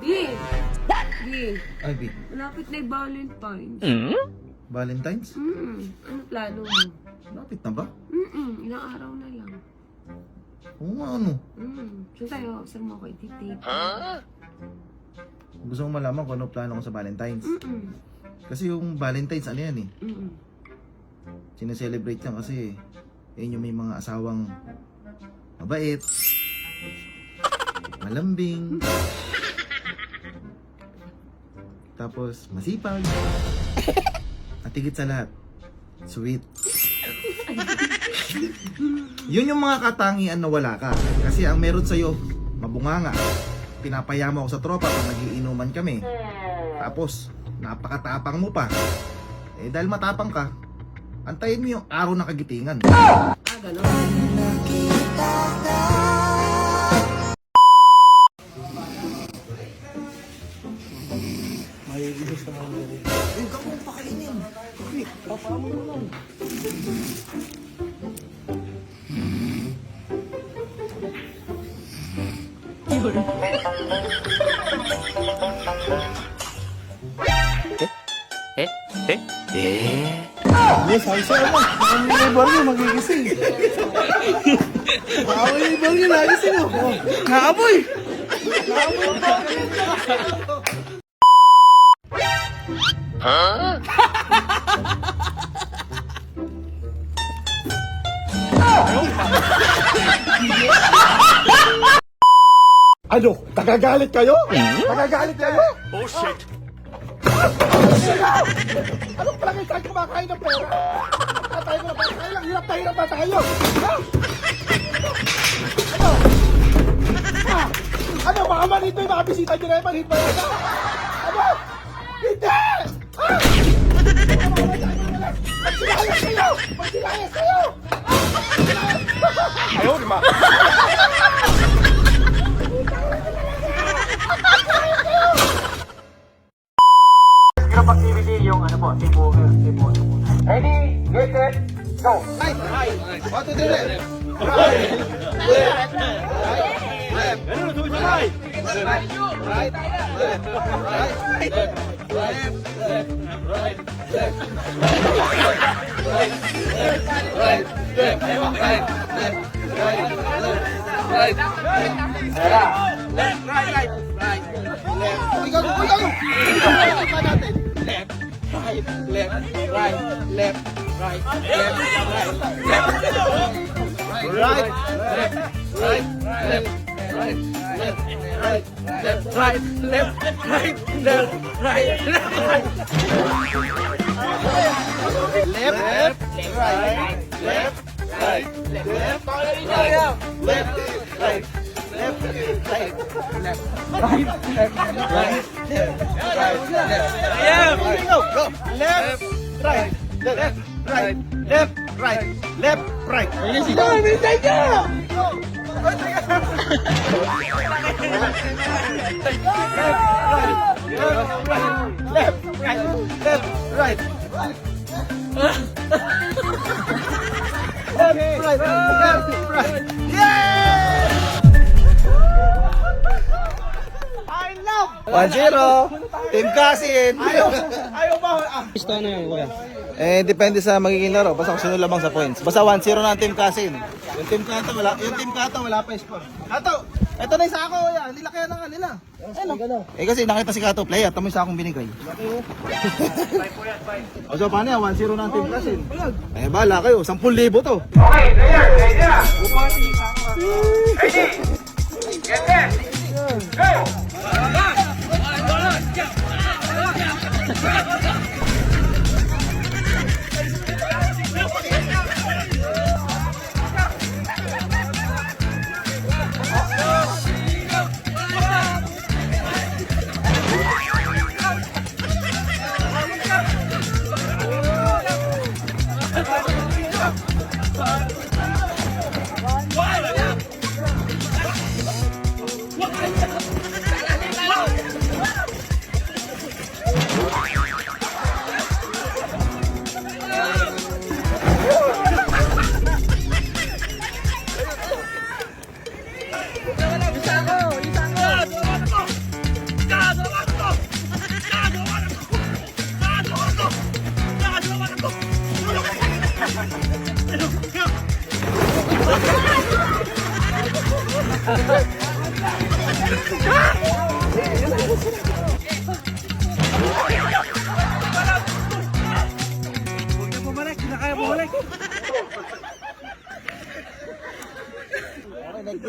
Di! Di! Ay, B. Malapit na yung Valentine's. Valentine's? Ano plano mo? Lapit na ba? Ilang araw na lang. Oo nga, ano? Saan tayo? Saan mo ako ititip? Gusto mo malaman kung ano plano ko sa Valentine's? Kasi yung Valentine's, ano yan eh? Sineselebrate yan kasi yun yung may mga asawang mabait, malambing, tapos masipag, at higit sa lahat, sweet. Yun yung mga katangian na wala ka. Kasi ang meron sa'yo, mabunganga. Pinapayama ako sa tropa pag nagiinuman kami. Tapos, napakatapang mo pa. Eh dahil matapang ka, antayin mo yung araw ng kagitingan. Gano'n. Mahiligos naman mo rin. Eh, huwag mong pakainin. Quick, papamo mo lang. Yes, ay siya mo. Ang neighbor niyo magigising. Ang neighbor niyo nagising mo. Naaboy! Naaboy pa! Ano? Nagagalit kayo? Nagagalit kayo? Oh shit! Anong palagay tayo kumakain ng pera? Tayo na ba? Tayo lang, hirap ba tayo? Ha? Ano? Ha? Ano? Baka manito yung mga bisita nyo na yung manhit ba yan? Ano? Hindi! Ha? Magsilayas kayo! Magsilayas kayo! Ayaw, di ma! Group activity yung ano po, team over. Ready, get set, go! Right! Right! 1, 2, 3, left! Right! Left! Left! Right! Right! Right! Left! Right! Left! Right! Left! Right! Left! Right! Right! Left! Right! Left! Right! Left! Right! Left! Right! Right! Left! Ikaw! Ikaw natin! Left! Right, left, right, left, right, left, right, left, right, left, right, left, right, left, right, left, right, left, right, left, right, left, right, left, left, right, left, right, left, right, left, right, left, right, left. Yeah, go, go. Left, right, left, right, left, right, left, right. Ayun si Tom. Bintay ka! Left, right, left, right. Left, right, left, right. Yeah! 1-0. Team Kasin. Ayaw ba? Gusto na yun, kuya. Eh, depende sa magiging laro. Basta kung sino lamang sa points. Basta 1-0 na ang Team Kasin. Yung Team Kato wala pa score. Kato, eto na yung sako. Hindi laki na kanila. Eh kasi nakita si Kato play at tamoy sa akong binigay. O so paano yan? 1-0 na ang Team Kasin. Eh bala kayo. 10,000 to. Okay, player, ready na! Ready! Get set! Go!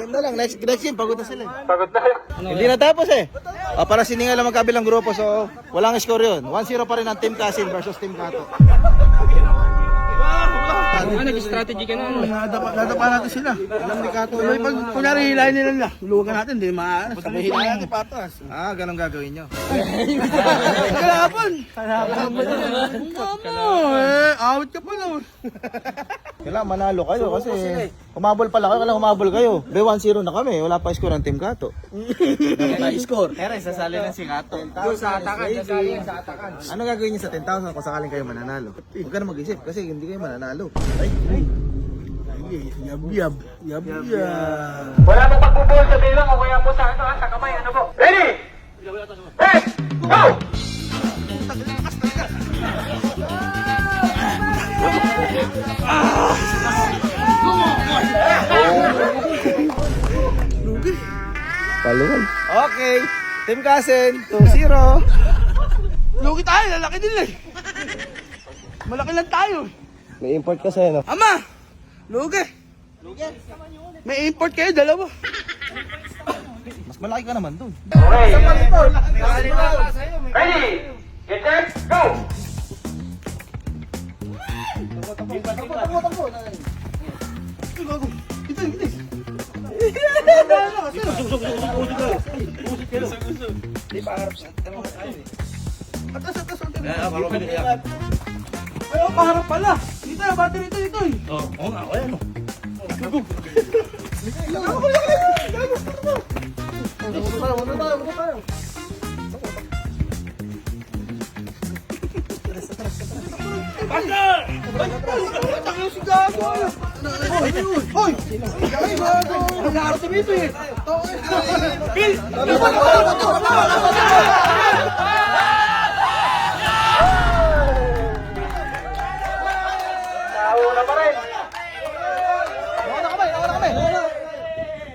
game na lang. Next game, pagod na sila. Pagod na. Hindi na tapos eh. Para siningal lang magkabilang grupo, so walang score yun. 1-0 pa rin ang Team Kasin versus Team Kato. Nag-strategy ka na. Nadapa natin sila. Alam ni Kato. Pag kunyari hilahin nila na, luwagan natin, hindi maaaras. Sabi hilahin natin patas. Ganun gagawin nyo. Kalaban! Out ka pa naman. Kailangan manalo kayo kasi humabol pala kayo, kailangan humabol kayo. 1-0 na kami, wala pa score ang Team Kato. Score. Pero sasali na si Kato. Sa atakan, sasali sa atakan. Ano gagawin niyo sa 10,000 kung sakaling kayo mananalo? Huwag ka na mag-isip kasi hindi kayo mananalo. Yab. Wala pong pagbubuhol sa bilang o kaya po sa ano ha, sa kamay, ano po? Ready? Set! Go! Paluhan. Okay. Team Kasen, 2-0. Lugi tayo, lalaki nila eh. Malaki lang tayo. May import kasi, no? Ama! Lugi. May import kayo, dalawa. Mas malaki ka naman dun. Okay. Ready? Get set! Go! Ayaw, paharap pala. Dito, battery dito eh. Nauna pa rin.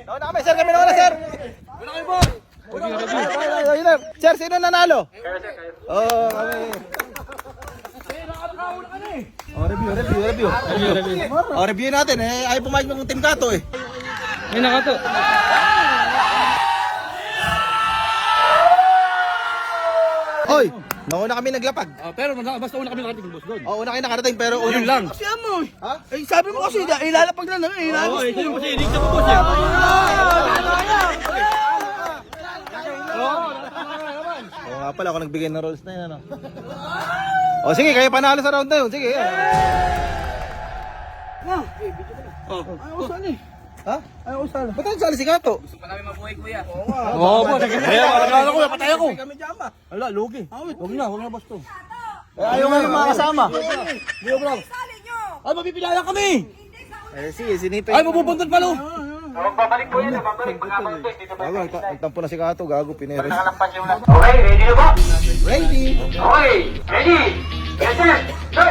Nauna kami. Sir, kami nauna, sir. Sir, sino nanalo? Kami. Review natin eh. Ayaw pumayag ng Team Kato eh. May nakato. Hoy, nauna kami naglapag. Pero basta una kami nakarating, boss doon. Una kayo nakarating pero Yun lang. Kasi mo eh. Ha? Eh, sabi mo kasi, ilalapag na namin. Ilalapag Oo, na namin. kasi Inig ka mo, boss. Oo nga pala, ako nagbigay ng rolls na yun, ano? O sige, kayo panalo sa round na yun. Sige, yan. Ayaw sali. Ha? Ayaw sali. Ba't ang sali si Kato? Oo, boss. Kaya ko, patay ako. Kami dyan ba? Wala, lugi. Huwag na, boss to. Ayaw nga ng mga kasama. Ay, mapipilala kami. Sige, sinipin. Ay, mapupuntan palo. Magbabalik po yan, magbabalik. Pagkabalik po, dito ba? Gago, nagtampo na si Kato, gago, pineres. Nakalampas yung last. Okay, ready na ba? Ready? Okay, ready? Get set! Go!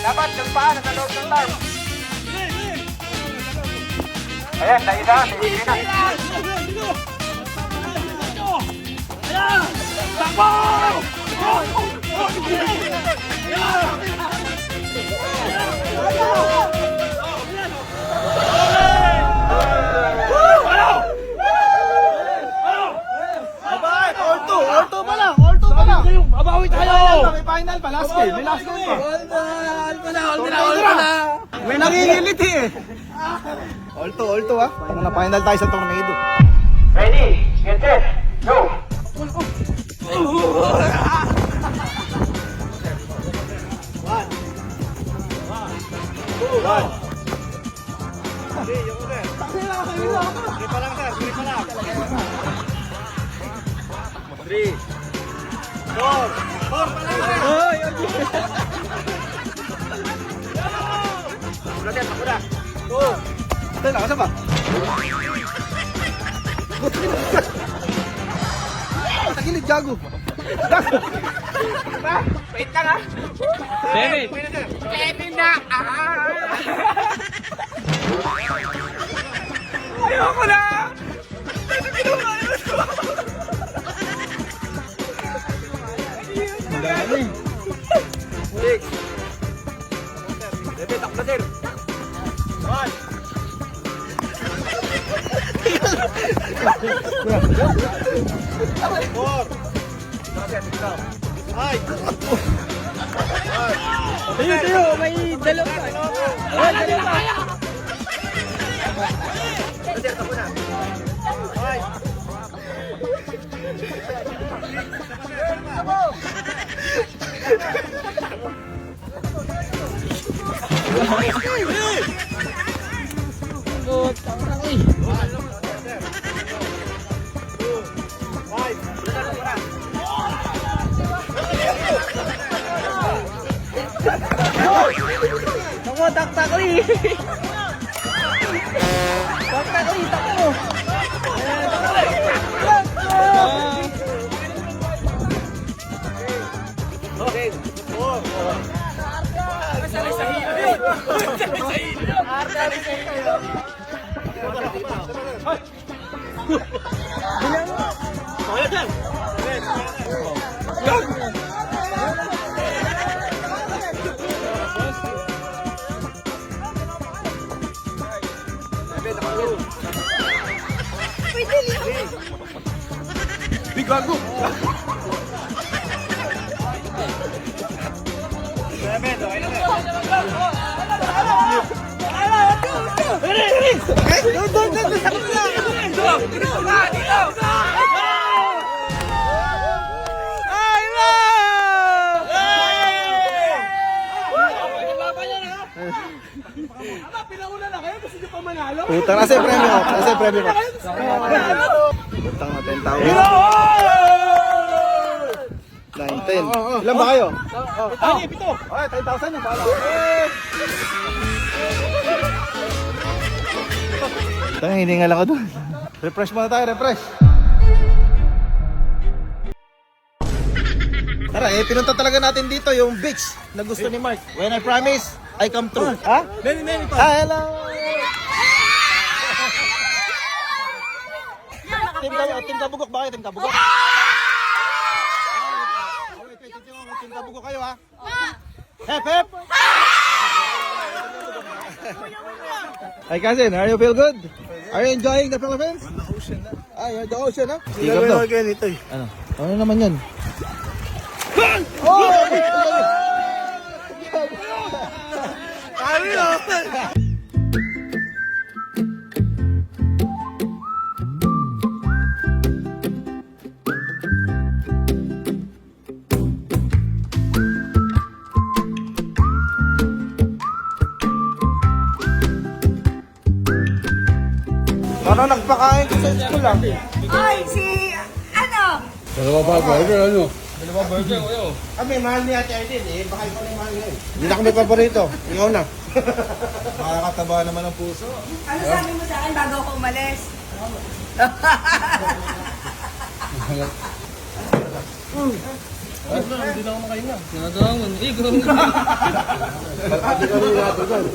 Dapat yung paa nasa loob ng tarp. Ayan, naisa, naisa na. Orto pa lang. Abawi tayo. May final pa, last game. May last game pa. All na. May nangingiliti eh. Alto ha. Parang na-final tayo sa tornado. Ready, get set, go! Dahil ako, saan ba? Tagilid, gago. Wait lang ha. Seven. Seven na. Ayoko na. Madami. Six. Bebe, takbo na, sir. One. Four. Five. Tayo, may dalawa. Sir, takbo na. Five. Ako, taktakli. Taktakli, takbo. Okay. Four. Big gago. Seven, okay na. Utang na sa premyo. Nasa premyo ko. Utang na 10,000. 9, 10. Ilan ba kayo? Ay, pito. Okay, 10,000 yung pala. Tang, hiningal ako doon. Refresh muna tayo, refresh. Tara, pinunta talaga natin dito yung beach na gusto ni Mark. When I promise, I come true. Ha? Neni, Hello! Team Kabugok ba kayo? Team Kabugok? Team Kabugok kayo ha? Hep, hep! Hi cousin, are you feel good? Are you enjoying the Philippines? On the ocean na. Ah, you're the ocean ha? Tigab daw. Ano? Ano naman yun? Oh! Ano yun? Ano nagpakain ko sa school lang? Ay, si... ano? Kami, mahal ni Ate Aiden eh. Baka ikaw na mahal ngayon. Hindi na kami paborito. Ikaw na. Makakataba naman ang puso. Ano sabi mo sa akin bago ako umalis? Ate kami natin dyan.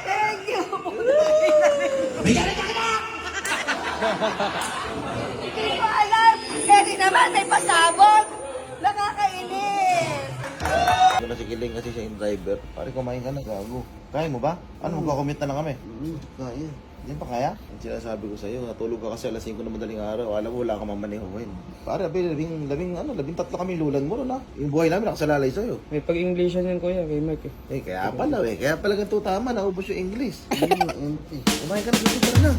Thank Hindi ko alam. Eh di naman, may pasabog. Nakakainis. Wala si Kiling kasi siya yung driver. Pare, kumain ka na, gago. Kaya mo ba? Ano, magkakomment na lang kami? Kaya. Hindi pa kaya? Ang sinasabi ko sa'yo, natulog ka kasi alas 5 na madaling araw. Alam mo, wala ka mamanihuin. Pare, labing tatlo kami lulan mo, no? Yung buhay namin nakasalalay sa'yo. May pag-Englishan yan kuya, kay Mike eh. Kaya pala, kaya pala ganito tama, naubos yung English. Kumain ka na, gusto ka na.